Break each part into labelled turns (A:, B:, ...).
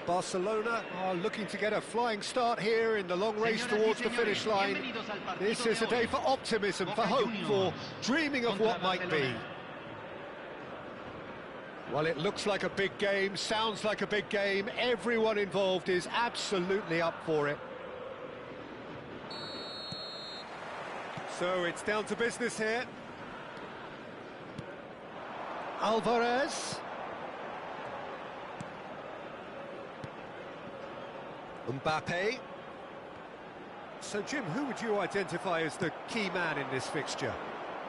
A: Barcelona are looking to get a flying start here in the long race towards the finish line. This is a day for optimism, for hope, for dreaming of what might be. Well, it looks like a big game, sounds like a big game. Everyone involved is absolutely up for it. So it's down to business here. Alvarez. Mbappe. So, Jim, who would you identify as the key man in this fixture?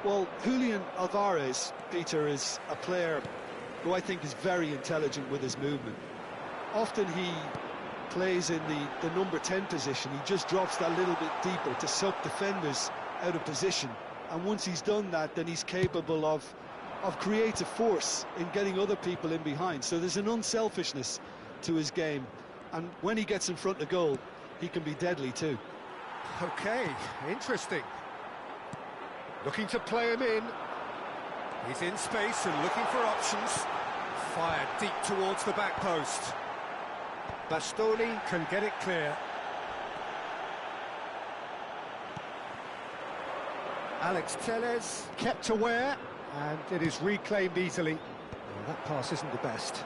B: Well, Julian Alvarez, Peter, is a player who I think is very intelligent with his movement. Often he plays in the number 10 position. He just drops that little bit deeper to suck defenders out of position. And once he's done that, then he's capable of creative force in getting other people in behind. So there's an unselfishness to his game. And when he gets in front of goal, he can be deadly too.
A: Okay, interesting. Looking to play him in. He's in space and looking for options. Fired deep towards the back post. Bastoni can get it clear. Alex Telles kept aware, and it is reclaimed easily. Well, that pass isn't the best.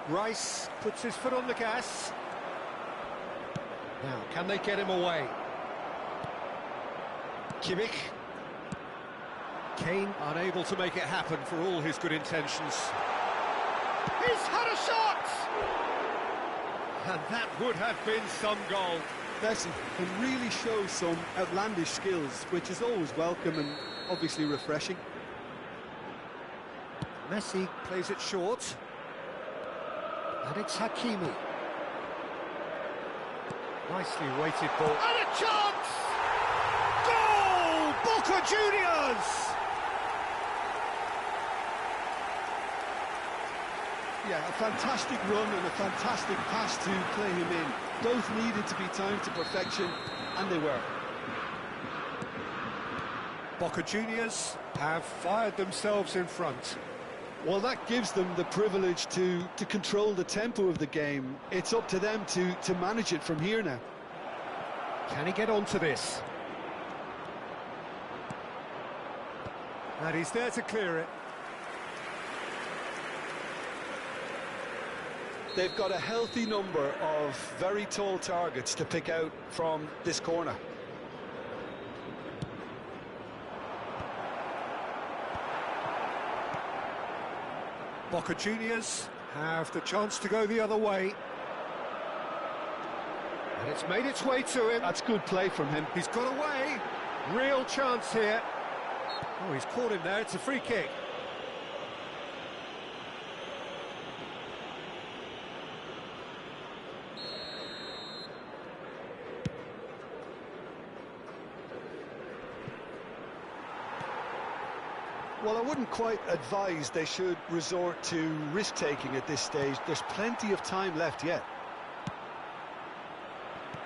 A: Rice puts his foot on the gas. Now, can they get him away? Kimmich. Kane unable to make it happen for all his good intentions. He's had a shot! And that would have been some goal.
B: Messi can really show some outlandish skills, which is always welcome and obviously refreshing.
A: Messi plays it short. And it's Hakimi. Nicely weighted ball. And a chance! Goal! Boca Juniors!
B: Yeah, a fantastic run and a fantastic pass to play him in. Both needed to be timed to perfection, and they were.
A: Boca Juniors have fired themselves in front.
B: Well, that gives them the privilege to control the tempo of the game. It's up to them to manage it from here now.
A: Can he get onto this? And he's there to clear it.
B: They've got a healthy number of very tall targets to pick out from this corner.
A: Boca Juniors have the chance to go the other way. And it's made its way to him.
B: That's good play from him.
A: He's got away. Real chance here. Oh, he's caught him there. It's a free kick.
B: Well, I wouldn't quite advise they should resort to risk-taking at this stage. There's plenty of time left yet.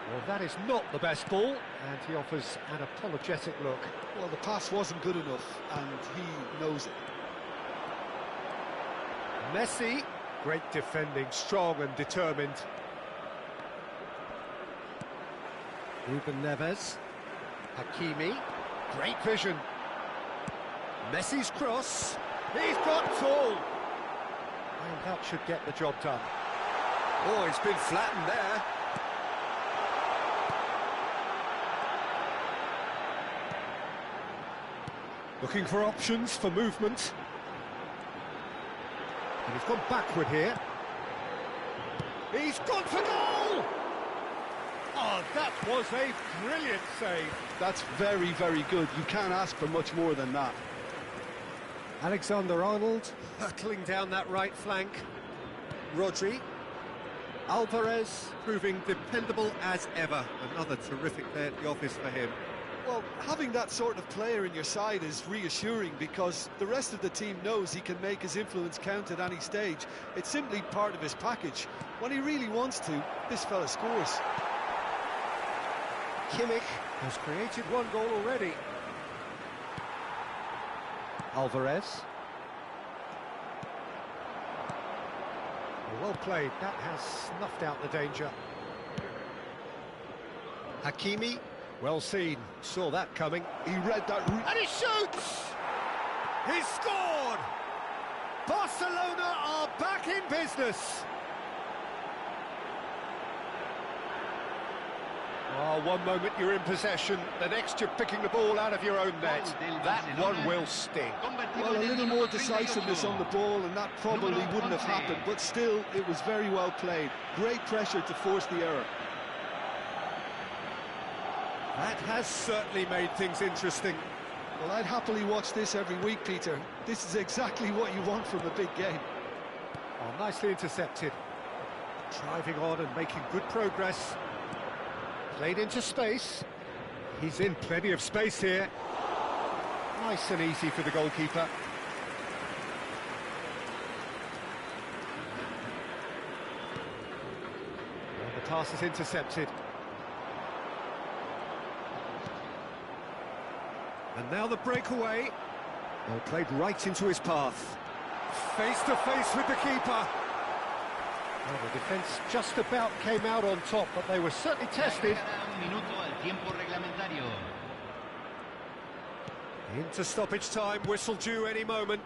A: Well, that is not the best ball, and he offers an apologetic look.
B: Well, the pass wasn't good enough, and he knows it.
A: Messi, great defending, strong and determined. Ruben Neves. Hakimi, great vision. Messi's cross, he's got tall. And that should get the job done. Oh, he's been flattened there. Looking for options for movement. And he's gone backward here. He's gone for goal! Oh, that was a brilliant save.
B: That's very, very good. You can't ask for much more than that.
A: Alexander-Arnold hurtling down that right flank. Rodri. Alvarez proving dependable as ever. Another terrific day at the office for him.
B: Well, having that sort of player in your side is reassuring because the rest of the team knows he can make his influence count at any stage. It's simply part of his package. When he really wants to, this fella scores.
A: Kimmich Has created one goal already. Alvarez. Well played, that has snuffed out the danger. Hakimi, well seen, saw that coming.
B: He read that route.
A: And he shoots! He's scored! Barcelona are back in business! Oh, one moment you're in possession, the next you're picking the ball out of your own net. That one will sting.
B: Well, a little more decisiveness on the ball and that probably wouldn't have happened, but still, it was very well played. Great pressure to force the error.
A: That has certainly made things interesting.
B: Well, I'd happily watch this every week, Peter. This is exactly what you want from a big game.
A: Oh, nicely intercepted. Driving on and making good progress. Played into space. He's in plenty of space here. Nice and easy for the goalkeeper. Well, the pass is intercepted. And now the breakaway. Well, played right into his path. Face to face with the keeper. Well, the defence just about came out on top, but they were certainly tested. Into stoppage time, whistle due any moment.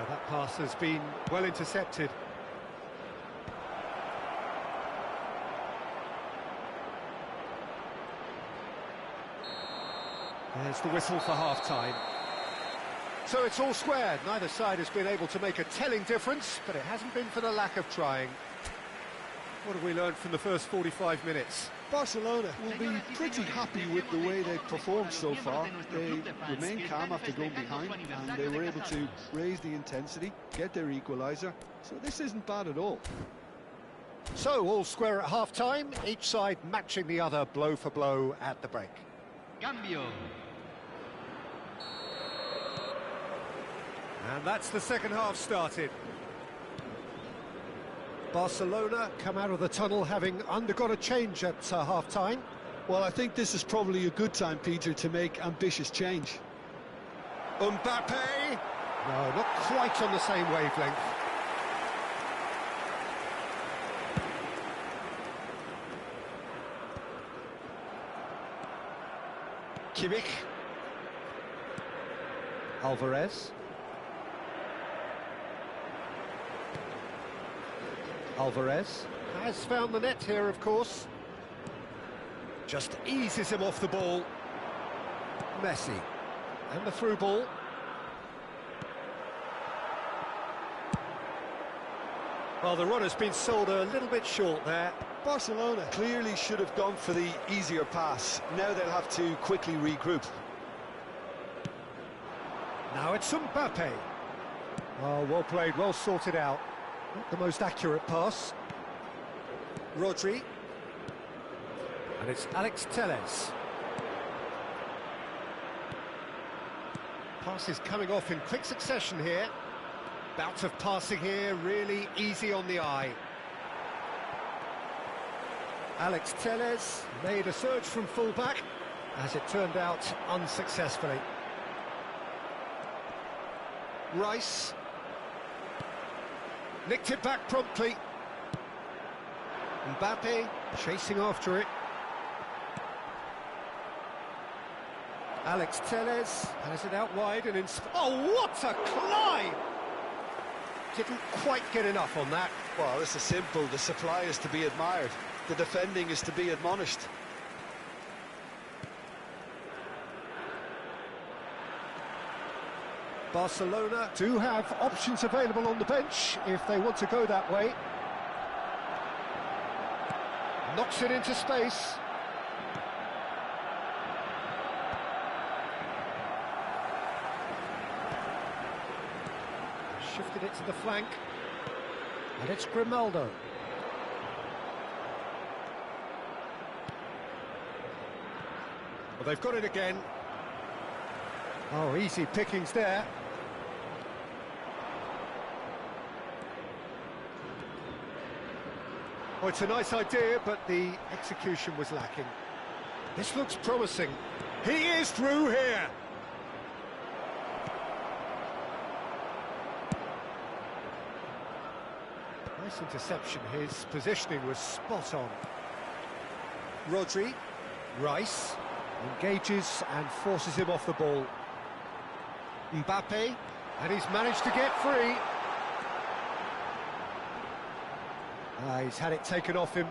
A: That pass has been well intercepted. There's the whistle for half-time. So it's all squared. Neither side has been able to make a telling difference, but it hasn't been for the lack of trying. What have we learned from the first 45 minutes?
B: Barcelona will be pretty happy with the way they've performed so far. They remain calm after going behind, and they were able to raise the intensity, get their equaliser. So this isn't bad at all.
A: So all square at half-time, each side matching the other blow for blow at the break.
C: Cambio.
A: And that's the second half started. Barcelona come out of the tunnel having undergone a change at half-time.
B: Well, I think this is probably a good time, Peter, to make ambitious change.
A: Mbappe! No, not quite on the same wavelength. Kimmich. Alvarez. Alvarez has found the net here, of course. Just eases him off the ball. Messi. And the through ball. Well, the run has been sold a little bit short there.
B: Barcelona clearly should have gone for the easier pass. Now they'll have to quickly regroup.
A: Now it's Mbappe. Oh, well played, well sorted out. Not the most accurate pass. Rodri. And it's Alex Telles. Passes coming off in quick succession here. Bout of passing here, really easy on the eye. Alex Telles made a surge from full-back, as it turned out unsuccessfully. Rice. Nicked it back promptly. Mbappe chasing after it. Alex Telles has it out wide and in... Oh, what a climb! Didn't quite get enough on that.
B: Well, this is simple. The supply is to be admired. The defending is to be admonished.
A: Barcelona do have options available on the bench if they want to go that way. Knocks it into space. Shifted it to the flank. And it's Grimaldo. Well, they've got it again. Oh, easy pickings there. Oh, it's a nice idea, but the execution was lacking. This looks promising. He is through here. Nice interception. His positioning was spot on. Rodri, Rice, engages and forces him off the ball. Mbappe, and he's managed to get free. He's had it taken off him.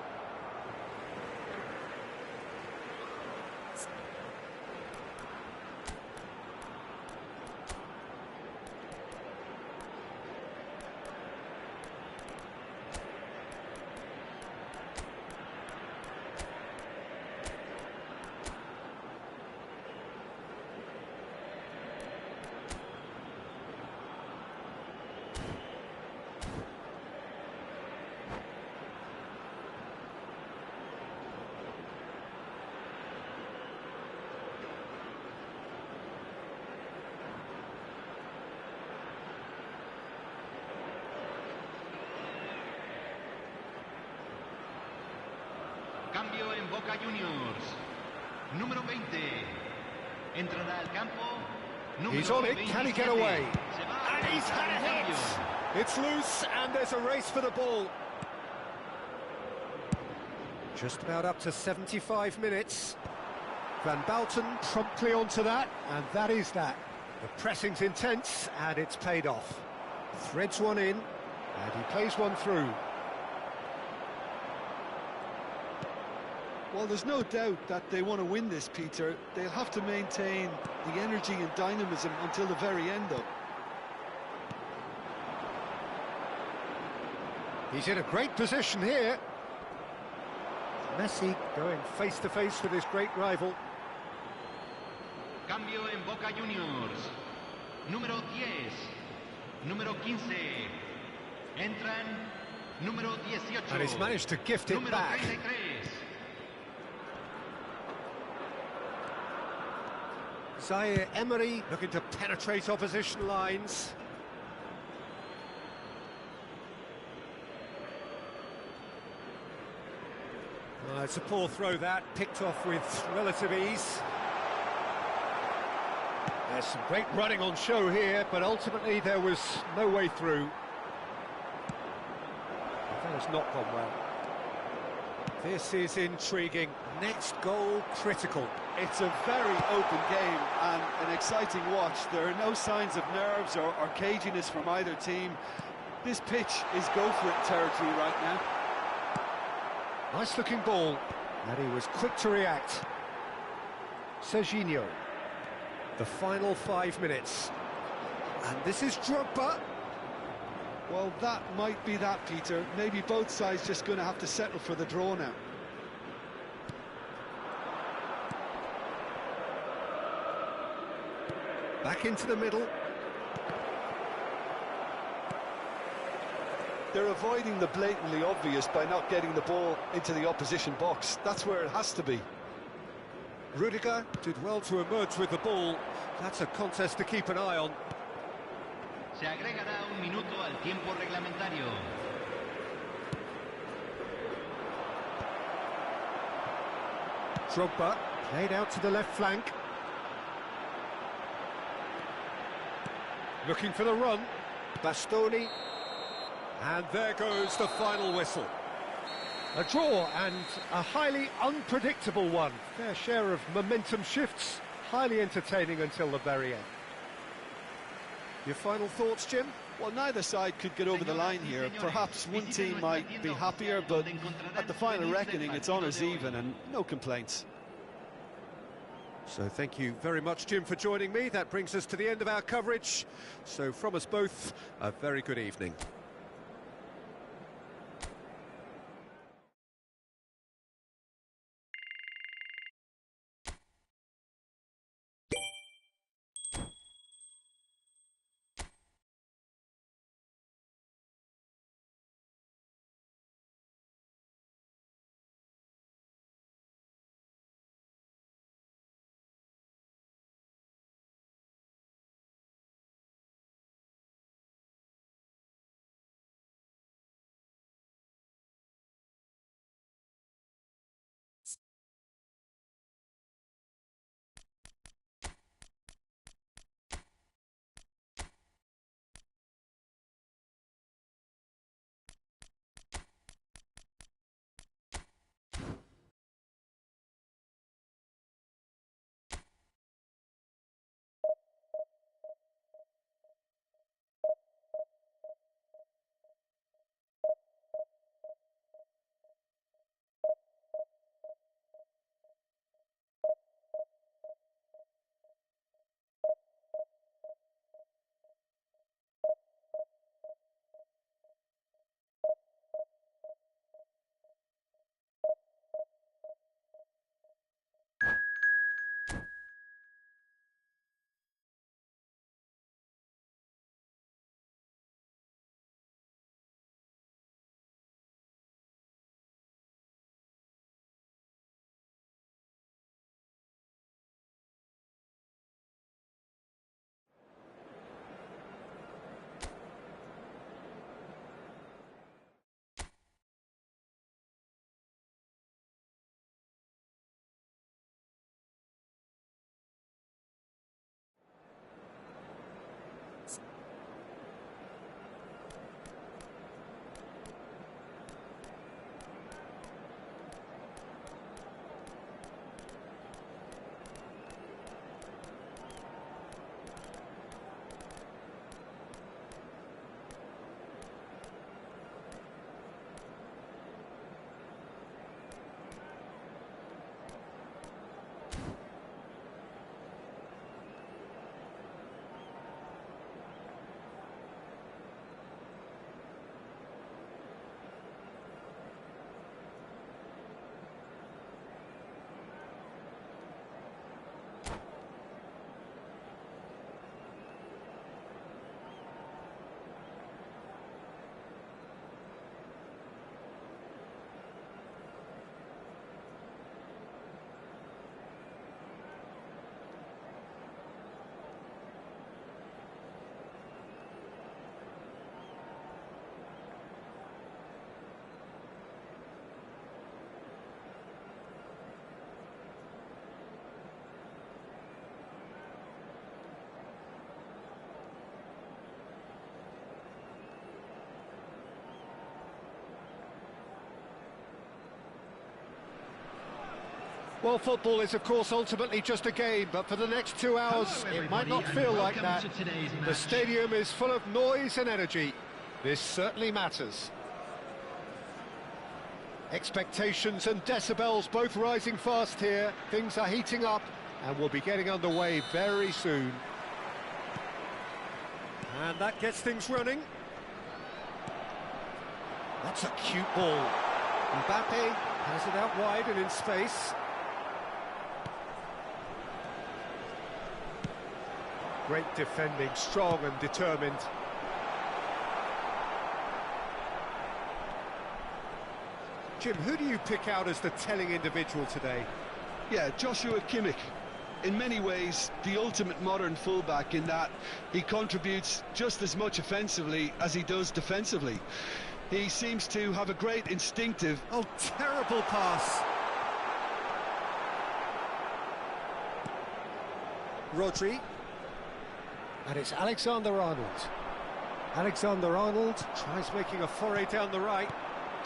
C: Cambio en Boca Juniors. Número 20. Entrará al campo.
A: He's on it. Can he get away? And he's had a hit. It's loose, and there's a race for the ball. Just about up to 75 minutes. Van Bouten promptly onto that, and that is that. The pressing's intense, and it's paid off. Threads one in, and he plays one through.
B: Well, there's no doubt that they want to win this, Peter. They'll have to maintain the energy and dynamism until the very end, though.
A: He's in a great position here. Messi going face-to-face with his great rival.
C: Cambio en Boca Juniors. Número 10. Número 15. Entran. Número 18.
A: And he's managed to gift it
C: Número
A: back.
C: 33.
A: Zaire Emery looking to penetrate opposition lines. It's a poor throw that, picked off with relative ease. There's some great running on show here, but ultimately there was no way through. That has not gone well. This is intriguing. Next goal critical.
B: It's a very open game and an exciting watch. There are no signs of nerves or caginess from either team. This pitch is go-for-it territory right now.
A: Nice looking ball, and he was quick to react. Serginho. The final 5 minutes. And this is Drogba.
B: Well, that might be that, Peter. Maybe both sides just going to have to settle for the draw now.
A: Back into the middle.
B: They're avoiding the blatantly obvious by not getting the ball into the opposition box. That's where it has to be.
A: Rudiger did well to emerge with the ball. That's a contest to keep an eye on.
C: Se agregará un minuto al tiempo reglamentario.
A: Drogba played out to the left flank. Looking for the run. Bastoni. And there goes the final whistle. A draw, and a highly unpredictable one. Fair share of momentum shifts, highly entertaining until the very end. Your final thoughts, Jim?
B: Well, neither side could get over the line here. Perhaps one team might be happier, but at the final reckoning, it's honours even and no complaints.
A: So thank you very much, Jim, for joining me. That brings us to the end of our coverage. So from us both, a very good evening. Well, football is, of course, ultimately just a game, but for the next 2 hours,
C: Hello,
A: it might not
C: everybody,
A: feel
C: and
A: like that.
C: welcome to today's
A: The
C: match.
A: stadium is full of noise and energy. This certainly matters. Expectations and decibels both rising fast here. Things are heating up, and we'll be getting underway very soon. And that gets things running. That's a cute ball. Mbappe has it out wide and in space. Great defending, strong and determined. Jim, who do you pick out as the telling individual today?
B: Yeah, Joshua Kimmich. In many ways, the ultimate modern fullback in that he contributes just as much offensively as he does defensively. He seems to have a great instinctive...
A: Oh, terrible pass. Rodri. And it's Alexander-Arnold. Alexander-Arnold tries making a foray down the right.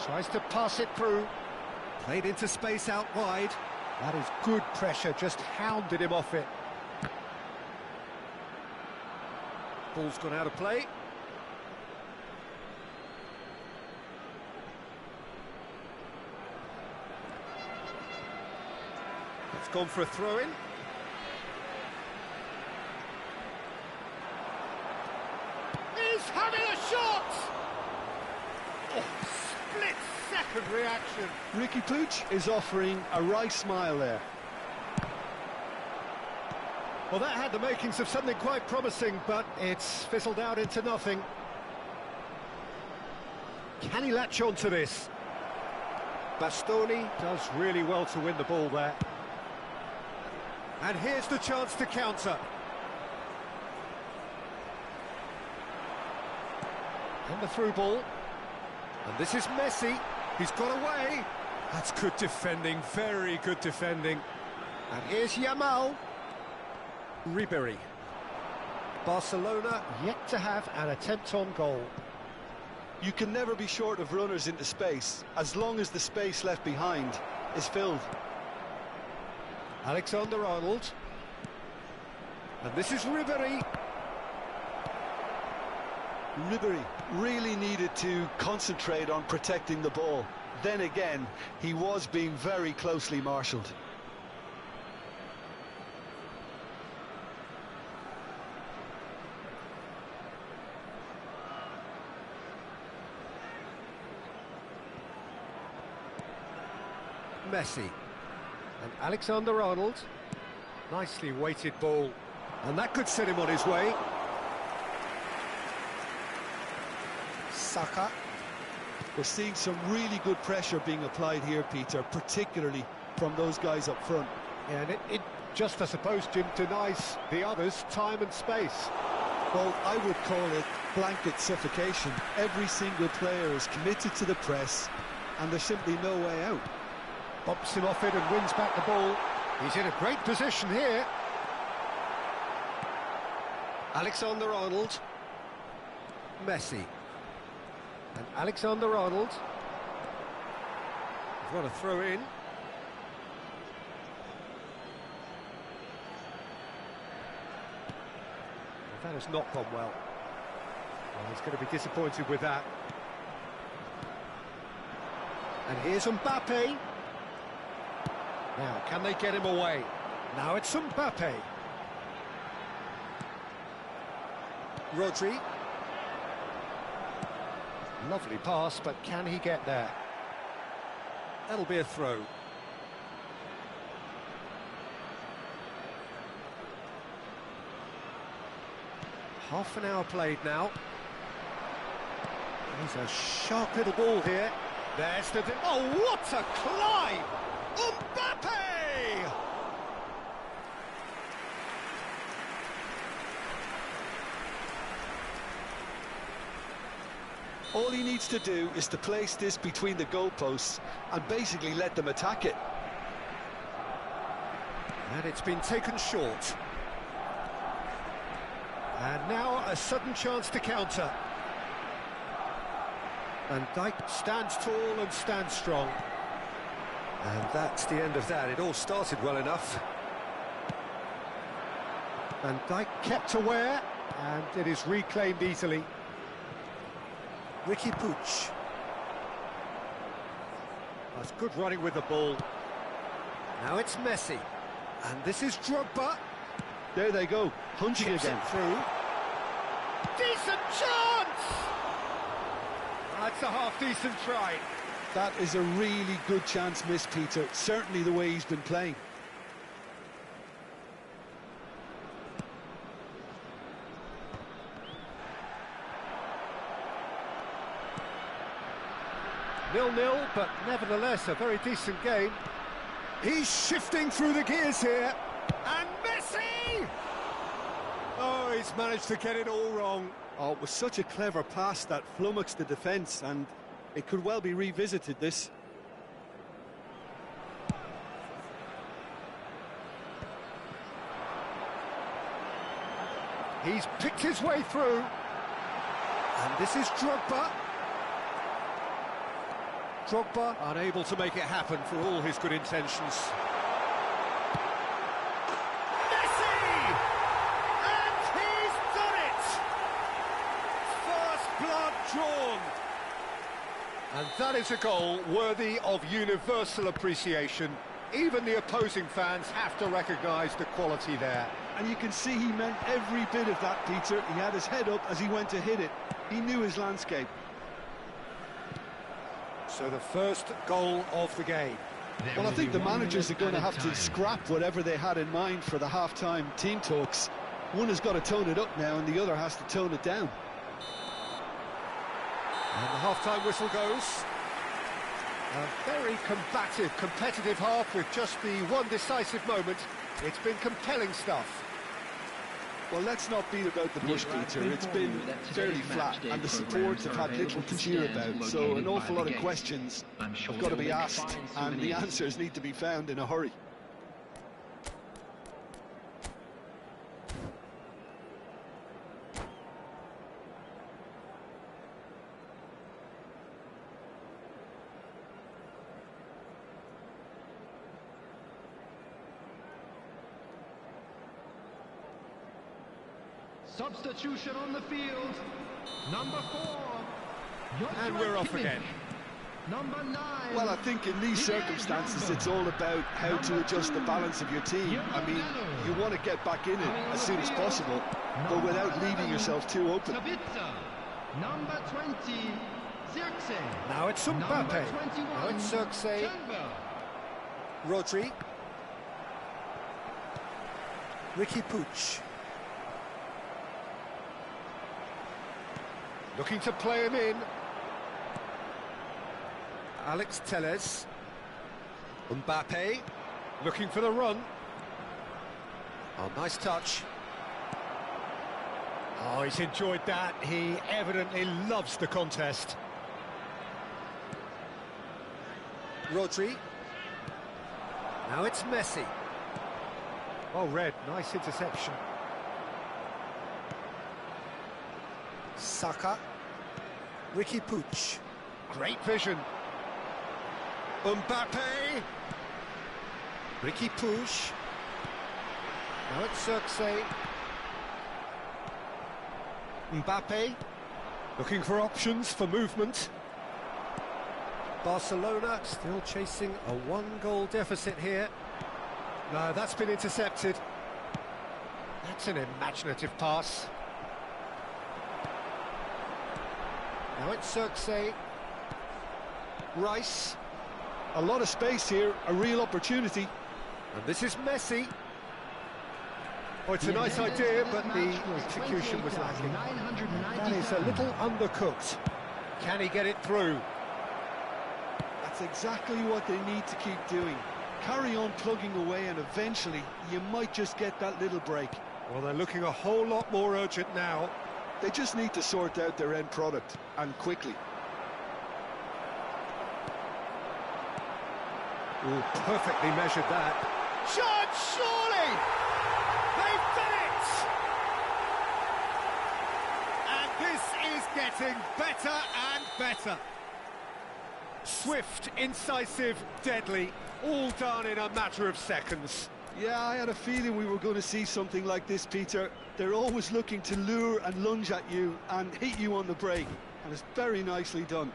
A: Tries to pass it through. Played into space out wide. That is good pressure, just hounded him off it. Ball's gone out of play. It's gone for a throw-in. He's having a shot! Oh, split-second reaction.
B: Ricky Puig is offering a wry smile there.
A: Well, that had the makings of something quite promising, but it's fizzled out into nothing. Can he latch on to this? Bastoni does really well to win the ball there. And here's the chance to counter. And the through ball. And this is Messi. He's got away. That's good defending, very good defending. And here's Yamal. Ribery. Barcelona yet to have an attempt on goal.
B: You can never be short of runners into space, as long as the space left behind is filled.
A: Alexander-Arnold. And this is Ribery.
B: Ribery really needed to concentrate on protecting the ball. Then again, he was being very closely marshalled.
A: Messi. And Alexander-Arnold. Nicely weighted ball. And that could set him on his way. Saka.
B: We're seeing some really good pressure being applied here, Peter, particularly from those guys up front.
A: Yeah, and it just, I suppose, Jim, denies the others time and space.
B: Well, I would call it blanket suffocation. Every single player is committed to the press, and there's simply no way out.
A: Bumps him off it and wins back the ball. He's in a great position here. Alexander-Arnold. Messi. And Alexander-Arnold. He's got a throw in. That has not gone well. Well, he's going to be disappointed with that. And here's Mbappe. Now, can they get him away? Now it's Mbappe. Rodri. Lovely pass, but can he get there? That'll be a throw. Half an hour played now. There's a sharp little ball here. There's the... Oh, what a climb! Mbappe!
B: All he needs to do is to place this between the goalposts and basically let them attack it.
A: And it's been taken short. And now a sudden chance to counter. And Dijk stands tall and stands strong. And that's the end of that. It all started well enough. And Dijk kept aware, and it is reclaimed easily. Ricky Puig. That's good running with the ball. Now it's Messi. And this is Drogba.
B: There they go, punching
A: Chips
B: again.
A: it through. Decent chance! That's a half-decent try.
B: That is a really good chance missed, Peter. Certainly the way he's been playing.
A: Nil-nil, but nevertheless a very decent game. He's shifting through the gears here. And Messi! Oh, he's managed to get it all wrong.
B: Oh, it was such a clever pass that flummoxed the defence, and it could well be revisited, this.
A: He's picked his way through. And this is Drogba. Drogba unable to make it happen for all his good intentions. Messi! And he's done it! First blood drawn. And that is a goal worthy of universal appreciation. Even the opposing fans have to recognise the quality there.
B: And you can see he meant every bit of that, Peter. He had his head up as he went to hit it. He knew his landscape.
A: So the first goal of the game.
B: Well, I think the managers are going to have to scrap whatever they had in mind for the half-time team talks. One has got to tone it up now, and the other has to tone it down.
A: And the half-time whistle goes. A very combative, competitive half with just the one decisive moment. It's been compelling stuff.
B: Well, let's not beat about the bush, Peter. It's been fairly flat, and the supports have had little to cheer about, so an awful lot of questions have got to be asked, and the answers need to be found in a hurry.
C: Substitution on the field. Number 4.
A: And we're off again.
C: Number 9.
B: Well, I think in these circumstances, it's all about how to adjust the balance of your team. I mean, you want to get back in it as soon as possible, but without leaving yourself too open.
C: Number 20, Zirkzee.
A: Now it's Mbappe. Now it's Zirkzee. Rodri. Ricky Puig. Looking to play him in. Alex Telles. Mbappe. Looking for the run. Oh, nice touch. Oh, he's enjoyed that. He evidently loves the contest. Rodri. Now it's Messi. Oh, Red, nice interception. Saka. Ricky Puig. Great vision. Mbappe. Ricky Puig. Now it's Zirkzee. Mbappe. Looking for options for movement. Barcelona still chasing a one-goal deficit here. No, that's been intercepted. That's an imaginative pass. Now it's Zirkzee. Rice.
B: A lot of space here, a real opportunity.
A: And this is Messi. Oh, it's a nice idea, but the execution was lacking. That is a little undercooked. Can he get it through?
B: That's exactly what they need to keep doing. Carry on plugging away, and eventually you might just get that little break.
A: Well, they're looking a whole lot more urgent now.
B: They just need to sort out their end product, and quickly.
A: Ooh, perfectly measured that. Shot, surely! They've done it! And this is getting better and better. Swift, incisive, deadly, all done in a matter of seconds.
B: Yeah, I had a feeling we were going to see something like this, Peter. They're always looking to lure and lunge at you and hit you on the break, and it's very nicely done.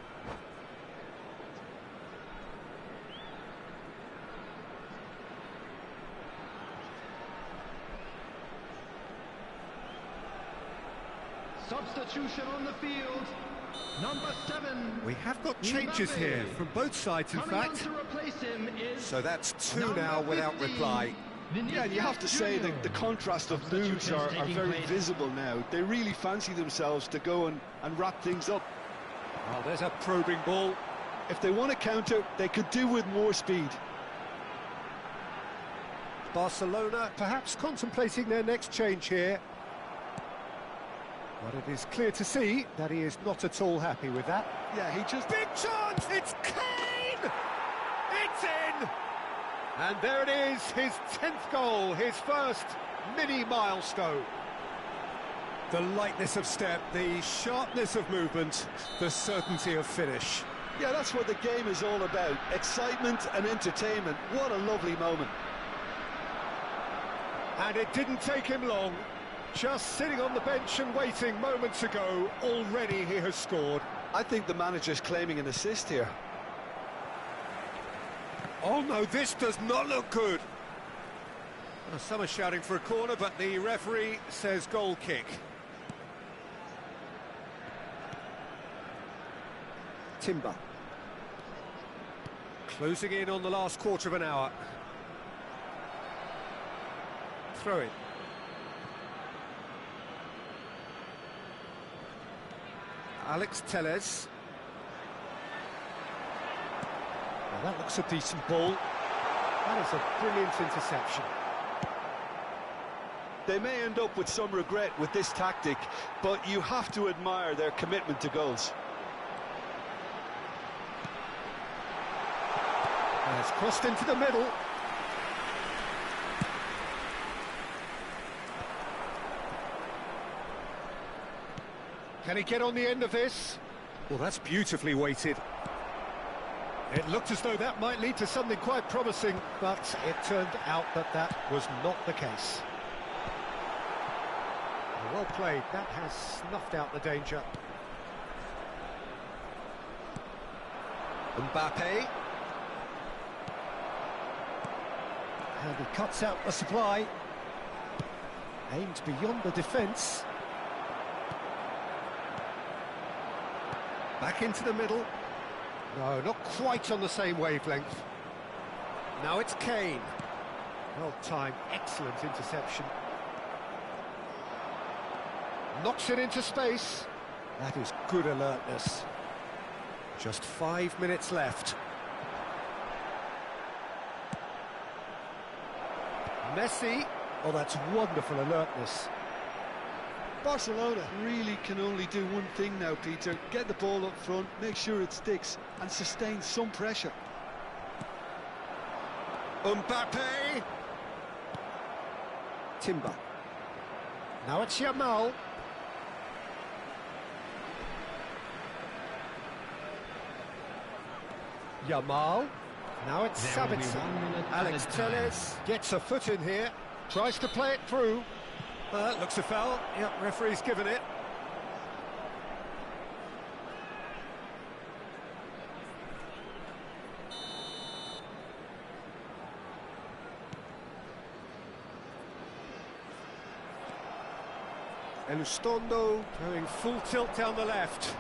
C: Substitution on the field. Number 7.
A: We have got changes here from both sides, in fact.
C: To replace him is
A: So that's 2 now without
C: 15.
A: reply.
B: Yeah, and you have to say that the contrast of moods are very visible now. They really fancy themselves to go and wrap things up.
A: Oh, there's a probing ball.
B: If they want to counter, they could do with more speed.
A: Barcelona perhaps contemplating their next change here. But it is clear to see that he is not at all happy with that.
B: Yeah, he just...
A: Big chance! It's Kane! It's in! And there it is, his 10th goal, his first mini milestone. The lightness of step, the sharpness of movement, the certainty of finish.
B: Yeah, that's what the game is all about. Excitement and entertainment. What a lovely moment.
A: And it didn't take him long. Just sitting on the bench and waiting moments ago, already he has scored.
B: I think the manager's claiming an assist here.
A: Oh no, this does not look good. Well, some are shouting for a corner, but the referee says goal kick. Timber. Closing in on the last quarter of an hour. Throw in. Alex Telles. Well, that looks a decent ball. That is a brilliant interception.
B: They may end up with some regret with this tactic, but you have to admire their commitment to goals.
A: And it's crossed into the middle. Can he get on the end of this? Well, that's beautifully weighted. It looked as though that might lead to something quite promising, but it turned out that that was not the case. Well played, that has snuffed out the danger. Mbappe. And he cuts out the supply. Aimed beyond the defence. Back into the middle. No, not quite on the same wavelength. Now it's Kane. Well timed, excellent interception. Knocks it into space. That is good alertness. Just 5 minutes left. Messi. Oh, that's wonderful alertness.
B: Barcelona really can only do one thing now, Peter. Get the ball up front, make sure it sticks, and sustain some pressure.
A: Mbappe. Timber. Now it's Yamal. Yamal. Now it's Sabitzer. Alex Telles gets a foot in here. Tries to play it through. Looks a foul. Yep, referee's given it. Elustondo going full tilt down the left.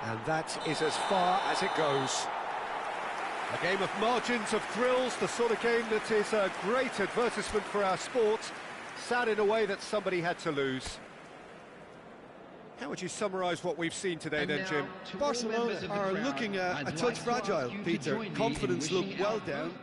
A: And that is as far as it goes. A game of margins, of thrills, the sort of game that is a great advertisement for our sport. Sad in a way that somebody had to lose. How would you summarise what we've seen today then, Jim?
B: Barcelona are looking a touch fragile, Peter. Confidence looked well down.